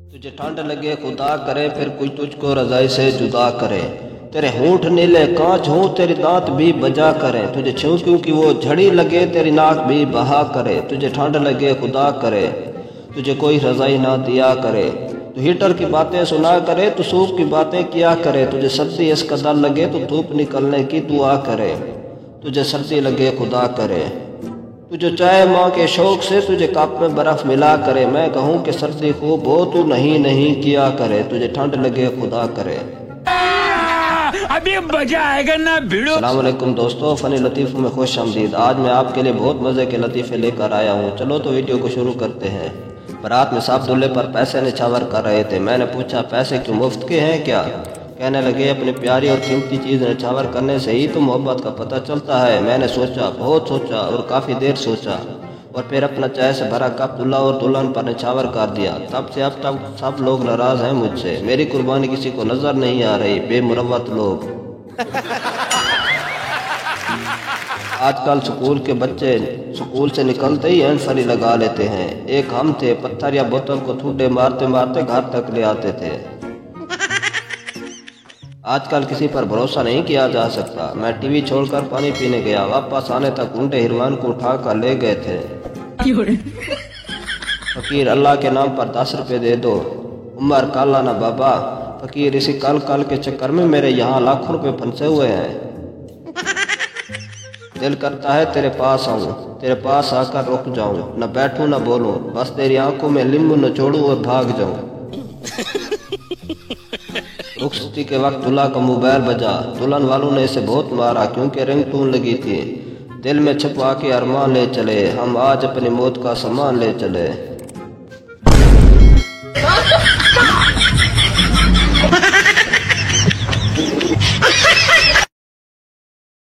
तुझे ठंड लगे खुदा करे, फिर कोई तुझको रजाई से जुदा करे। तेरे होंठ नीले कांच हो, तेरे दांत भी बजा करे। तुझे छू क्योंकि वो झड़ी लगे, तेरी नाक भी बहा करे। तुझे ठंड लगे खुदा करे, तुझे कोई रजाई ना दिया करे। तू हीटर की बातें सुना करे, तू सूप की बातें किया करे। तुझे सर्दी इस कदर लगे, तो धूप निकलने की दुआ करे। तुझे सर्दी लगे खुदा करे, तुझे चाय माँ के शौक से, तुझे कप में बर्फ मिला करे। मैं कहूँ कि सर्दी खूब हो, तू नहीं किया करे। तुझे ठंड लगे खुदा करे। अभी मजा आएगा ना भिड़ो। अस्सलाम वालेकुम दोस्तों, फनी लतीफ़ों में खुश आमदीद। आज मैं आपके लिए बहुत मज़े के लतीफ़े लेकर आया हूँ। चलो तो वीडियो को शुरू करते हैं। बारात में साहब दूल्हे पर पैसे निछावर कर रहे थे। मैंने पूछा, पैसे क्यों, मुफ्त के हैं क्या? कहने लगे, अपनी प्यारी और कीमती चीज़ निछावर करने से ही तो मोहब्बत का पता चलता है। मैंने सोचा, बहुत सोचा और काफ़ी देर सोचा, और फिर अपना चाय से भरा कप दूल्हा और दुल्हन पर निछावर कर दिया। तब से अब तक सब लोग नाराज़ हैं मुझसे। मेरी कुर्बानी किसी को नज़र नहीं आ रही, बेमुरव्वत लोग। आजकल स्कूल के बच्चे स्कूल से निकलते ही हैंड फ्री लगा लेते हैं। एक हम थे, पत्थर या बोतल को ठुड्डे मारते मारते घर तक ले आते थे। आजकल किसी पर भरोसा नहीं किया जा सकता। मैं टीवी छोड़कर पानी पीने गया, वापस आने तक गुंडे हिरवान को उठा कर ले गए थे। फकीर, अल्लाह के नाम पर 10 रुपए दे दो। उमर, काला ना बाबा। फकीर, इसी कल के चक्कर में मेरे यहाँ लाखों रुपए फंसे हुए हैं। दिल करता है तेरे पास आऊं, तेरे पास आकर रुक जाऊं, न बैठूं न बोलूं, बस तेरी आंखों में नींबू नचोड़ूं और भाग जाऊं। रुखसती के वक्त दूल्हा का मोबाइल बजा। दुल्हन वालों ने इसे बहुत मारा क्योंकि रिंगटोन लगी थी। दिल में छुपा के अरमान ले चले, हम आज अपनी मौत का सामान ले चले।